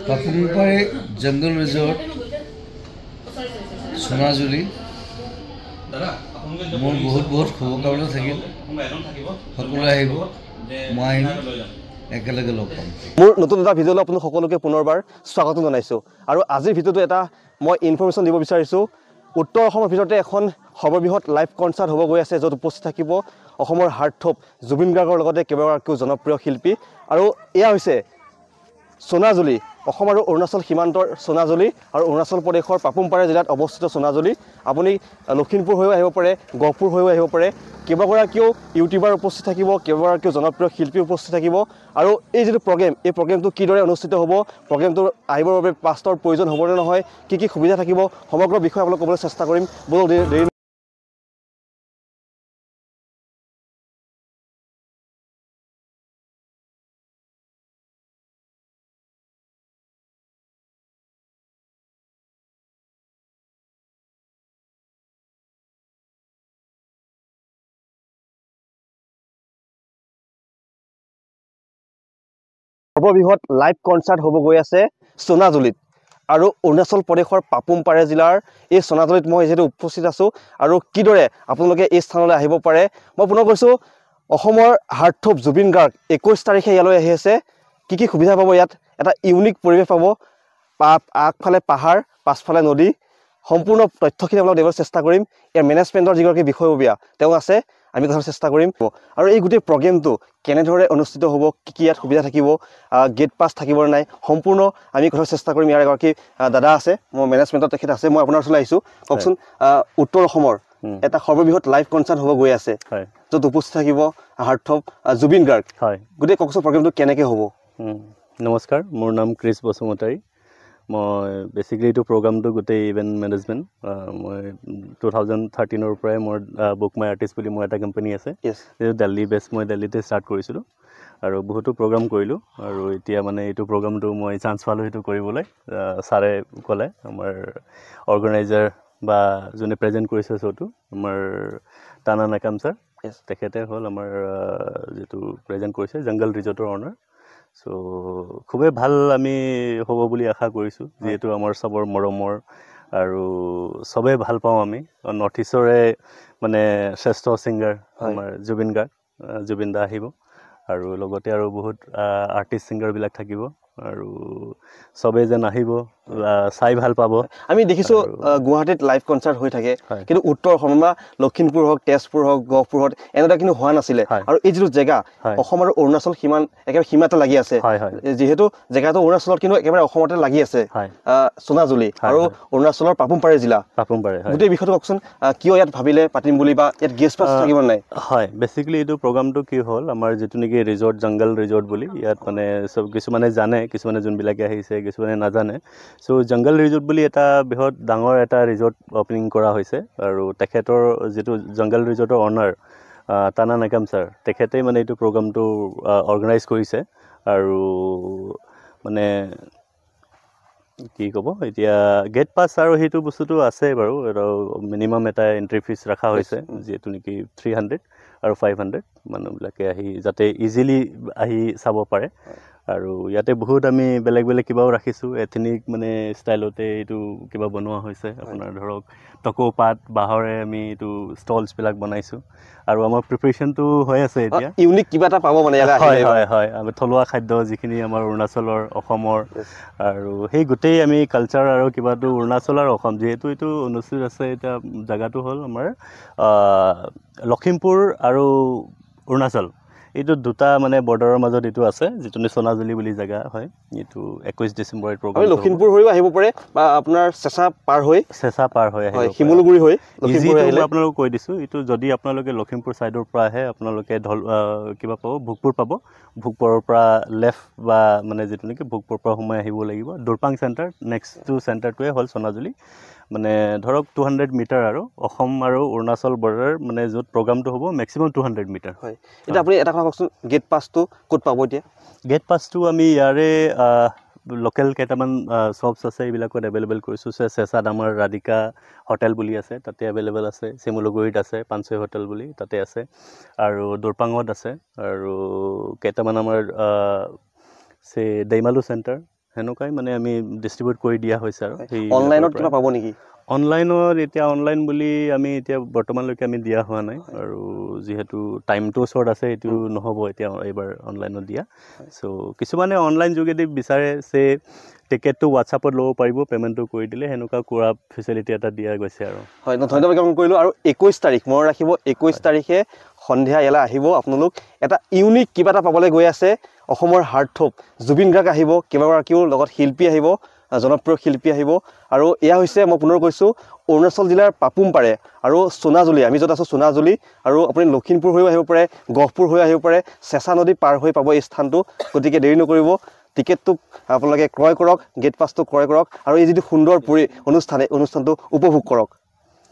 পাপুমপাড়ে জঙ্গল ৰিজৰ্ট সোনাজুলি মোৰ বহুত শুভকামনা থাকিল সকলোৱে আহিব মই আহিম একেলগে লগ পাম মোৰ নতুন এটা ভিডিঅ'লৈ আপোনালোক সকলোকে পুনৰবাৰ স্বাগতম জনাইছোঁ আৰু আজিৰ ভিডিঅ'টো এটা মই ইনফৰমেশ্যন দিব বিচাৰিছোঁ উত্তৰ অসমৰ ভিতৰতে এখন সৰ্ববৃহৎ লাইভ কনচাৰ্ট হ'ব গৈ আছে য'ত উপস্থিত থাকিব অসমৰ হাৰ্টথ্ৰব জুবিন গাৰ্গৰ লগতে কেইবাগৰাকীও জনপ্ৰিয় শিল্পী আৰু এয়া হৈছে সোনাজুলি অসম আৰু অৰুণাচল সীমান্তৰ সোনাজুলি আৰু অৰুণাচল প্ৰদেশৰ পাপুমপাৰা জিলাত অৱস্থিত সোনাজুলি আপুনি লখিমপুৰ হৈও আহিব পাৰে গহপুৰ হৈও আহিব পাৰে কেইবাগৰাকীও ইউটিউবাৰ উপস্থিত থাকিব কেইবাগৰাকীও জনপ্ৰিয় শিল্পী উপস্থিত থাকিব আৰু এই যিটো প্ৰগ্ৰেম এই প্ৰগ্ৰেমটো কিদৰে অনুষ্ঠিত হ'ব প্ৰগ্ৰেমটো আহিবৰ বাবে পাছৰ প্ৰয়োজন হ'বনে নহয় কি সুবিধা থাকিব সমগ্ৰ বিষয়ে আপোনালোক ক'বলৈ চেষ্টা কৰিম বলক দেৰি সৰ্ববৃহৎ লাইভ কনচাৰ্ট হ'ব গৈ আছে সোনাজুলিত আৰু অৰুণাচল প্ৰদেশৰ পাপুমপাৰা জিলাৰ এই সোনাজুলিত মই যিহেতু উপস্থিত আছোঁ আৰু কিদৰে আপোনালোকে এই স্থানলৈ আহিব পাৰে মই পুনৰ কৈছোঁ অসমৰ হাৰ্টথ্ৰব জুবিন গাৰ্গ 21 তাৰিখে ইয়ালৈ আহি আছে কি সুবিধা পাব ইয়াত এটা ইউনিক পৰিৱেশ পাব আগফালে পাহাৰ পাছফালে নদী সম্পূৰ্ণ তথ্যখিনি আপোনালোক দিবলৈ চেষ্টা কৰিম ইয়াৰ মেনেজমেণ্টৰ যিগৰাকী বিষয়ববীয়া তেওঁ আছে আমি কথাৰ চেষ্টা কৰিম আৰু এই গোটেই প্ৰগ্ৰেমটো কেনেদৰে অনুষ্ঠিত হ'ব কি ইয়াত সুবিধা থাকিব গেট পাছ থাকিব নে নাই সম্পূৰ্ণ আমি কথাৰ চেষ্টা কৰিম ইয়াৰ এগৰাকী দাদা আছে মোৰ মেনেজমেণ্টত তেখেত আছে মই আপোনাৰ ওচৰলৈ আহিছোঁ কওকচোন উত্তৰ অসমৰ এটা সৰ্ববৃহৎ লাইভ কনচাৰ্ট হ'ব গৈ আছে য'ত উপস্থিত থাকিব হাৰ্টথ্ৰব জুবিন গাৰ্গ গোটেই কওকচোন প্ৰগ্ৰেমটো কেনেকৈ হ'ব নমস্কাৰ মোৰ নাম ক্ৰিছ বসুমতাৰী মই বেচিকেলি এইটো প্ৰগ্ৰামটো গোটেই ইভেণ্ট মেনেজমেণ্ট মই 2013ৰ পৰাই মোৰ বুক মাই আৰ্টিষ্ট বুলি মোৰ এটা কোম্পানী আছে যিটো দিল্লী বেছ মই দিল্লীতে ষ্টাৰ্ট কৰিছিলোঁ আৰু বহুতো প্ৰগ্ৰাম কৰিলোঁ আৰু এতিয়া মানে এইটো প্ৰগ্ৰামটো মই চান্স পালোঁ সেইটো কৰিবলৈ ছাৰে ক'লে আমাৰ অৰ্গেনাইজাৰ বা যোনে প্ৰেজেণ্ট কৰিছে শ্ব'টো আমাৰ টানা নাকাম ছাৰ তেখেতে হ'ল আমাৰ যিটো প্ৰেজেণ্ট কৰিছে জংগল ৰিজৰ্টৰ অনাৰ চ' খুবেই ভাল আমি হ'ব বুলি আশা কৰিছোঁ যিহেতু আমাৰ চবৰ মৰমৰ আৰু চবেই ভাল পাওঁ আমি নৰ্থ ইষ্টৰে মানে শ্ৰেষ্ঠ ছিংগাৰ আমাৰ জুবিন দা আহিব আৰু লগতে আৰু বহুত আৰ্টিষ্ট ছিংগাৰবিলাক থাকিব আৰু চবেই যেন আহিব চাই ভাল পাব আমি দেখিছোঁ গুৱাহাটীত লাইভ কনচাৰ্ট হৈ থাকে কিন্তু উত্তৰ অসম বা লখিমপুৰ হওক তেজপুৰ হওক গহপুৰ হওক এনেকুৱা কিন্তু হোৱা নাছিলে আৰু এই যিটো জেগা অসম আৰু অৰুণাচল একেবাৰে সীমাতে লাগি আছে যিহেতু জেগাটো অৰুণাচলত কিন্তু একেবাৰে অসমতে লাগি আছে সোনাজুলি আৰু অৰুণাচলৰ পাপুমপাৰা জিলা গোটেই বিষয়টো কওকচোন কিয় ইয়াত ভাবিলে পাতিম বুলি বা ইয়াত গেষ্ট পাছ থাকিব নাই হয় বেচিকেলি এইটো প্ৰগ্ৰামটো কি হ'ল আমাৰ যিটো নেকি ৰিজৰ্ট জংগল ৰিজৰ্ট বুলি ইয়াত মানে চব কিছুমানে জানে কিছুমানে যোনবিলাকে আহিছে কিছুমানে নাজানে চ' জংগল ৰিজৰ্ট বুলি এটা বৃহৎ ডাঙৰ এটা ৰিজৰ্ট অ'পেনিং কৰা হৈছে আৰু তেখেতৰ যিটো জংগল ৰিজৰ্টৰ অনাৰ টানা নাকাম ছাৰ তেখেতেই মানে এইটো প্ৰগ্ৰামটো অৰ্গেনাইজ কৰিছে আৰু মানে কি ক'ব এতিয়া গেট পাছ আৰু সেইটো বস্তুটো আছে বাৰু আৰু মিনিমাম এটা এণ্ট্ৰি ফিজ ৰখা হৈছে যিহেতু নেকি 300 আৰু 500 মানুহবিলাকে আহি যাতে ইজিলি আহি চাব পাৰে আৰু ইয়াতে বহুত আমি বেলেগ কিবাও ৰাখিছোঁ এথেনিক মানে ষ্টাইলতে এইটো কিবা বনোৱা হৈছে আপোনাৰ ধৰক টকৌ পাত বাঁহৰে আমি এইটো ষ্টলছবিলাক বনাইছোঁ আৰু আমাৰ প্ৰিপেৰেশ্যনটো হৈ আছে এতিয়া ইউনিক কিবা এটা পাব মানে হয় আমি থলুৱা খাদ্য যিখিনি আমাৰ অৰুণাচলৰ অসমৰ আৰু সেই গোটেই আমি কালচাৰ আৰু কিবাটো অৰুণাচল আৰু অসম যিহেতু এইটো অনুষ্ঠিত আছে এতিয়া জেগাটো হ'ল আমাৰ লখিমপুৰ আৰু অৰুণাচল এইটো দুটা মানে বৰ্ডাৰৰ মাজত এইটো আছে যিটো সোনাজুলি বুলি জেগা হয় এইটো 21 ডিচেম্বৰত প্ৰগ্ৰাম লখিমপুৰ হৈও আহিব পাৰে বা আপোনাৰ চেঁচা পাৰ হৈ আহিব শিমলুগুৰি হৈ লখিমপুৰ আহিলে আপোনালোক কৈ দিছোঁ এইটো যদি আপোনালোকে লখিমপুৰ ছাইডৰ পৰা আহে আপোনালোকে কিবা পাব ভোগপুৰ পাব ভোগপুৰৰ পৰা লেফ্ট বা মানে যিটো নেকি ভোগপুৰৰ পৰা সোমাই আহিব লাগিব দুৰপাং চেণ্টাৰ নেক্সটটো চেণ্টাৰটোৱে হ'ল সোনাজুলি মানে ধৰক 200 মিটাৰ আৰু অসম আৰু অৰুণাচল বৰ্ডাৰ মানে য'ত প্ৰগ্ৰামটো হ'ব মেক্সিমাম 200 মিটাৰ হয় এতিয়া আপুনি এটা কথা কওকচোন গেট পাছটো ক'ত পাব এতিয়া গেট পাছটো আমি ইয়াৰে লোকেল কেইটামান শ্বপছ আছে এইবিলাকত এভেইলেবল কৰিছোঁ চেঁচাত আমাৰ ৰাধিকা হোটেল বুলি আছে তাতে এভেইলেবল আছে শিমলুগুৰিত আছে পাঞ্চৈ হোটেল বুলি তাতে আছে আৰু দুৰপাঙত আছে আৰু কেইটামান আমাৰ দৈমালু চেণ্টাৰ সেনেকুৱাই মানে আমি ডিষ্ট্ৰিবিউট কৰি দিয়া হৈছে আৰু সেই অনলাইনত কিবা পাব নেকি অনলাইনত এতিয়া অনলাইন বুলি আমি এতিয়া বৰ্তমানলৈকে আমি দিয়া হোৱা নাই আৰু যিহেতু টাইমটো শ্বৰ্ট আছে এইটো নহ'ব এতিয়া এইবাৰ অনলাইনত দিয়া চ' কিছুমানে অনলাইন যোগেদি বিচাৰে যে টিকেটটো হোৱাটছআপত ল'ব পাৰিব পে'মেণ্টটো কৰি দিলে সেনেকুৱা কৰা ফেচিলিটি এটা দিয়া গৈছে আৰু হয় ধন্যবাদ জ্ঞাপন কৰিলোঁ আৰু 21 তাৰিখ মনত ৰাখিব 21 তাৰিখে সন্ধিয়া ইয়ালৈ আহিব আপোনালোক এটা ইউনিক কিবা এটা পাবলৈ গৈ আছে অসমৰ হাৰ্টথ্ৰব জুবিন গাৰ্গ আহিব কেইবাগৰাকীও লগত শিল্পী আহিব জনপ্ৰিয় শিল্পী আহিব আৰু এয়া হৈছে মই পুনৰ কৈছোঁ অৰুণাচল জিলাৰ পাপুমপাৰে আৰু সোনাজুলি আমি য'ত আছোঁ সোনাজুলি আৰু আপুনি লখিমপুৰ হৈও আহিব পাৰে গহপুৰ হৈ আহিব পাৰে চেঁচা নদী পাৰ হৈ পাব এই স্থানটো গতিকে দেৰি নকৰিব টিকেটটো আপোনালোকে ক্ৰয় কৰক গেট পাছটো ক্ৰয় কৰক আৰু এই যিটো সুন্দৰ অনুষ্ঠানটো উপভোগ কৰক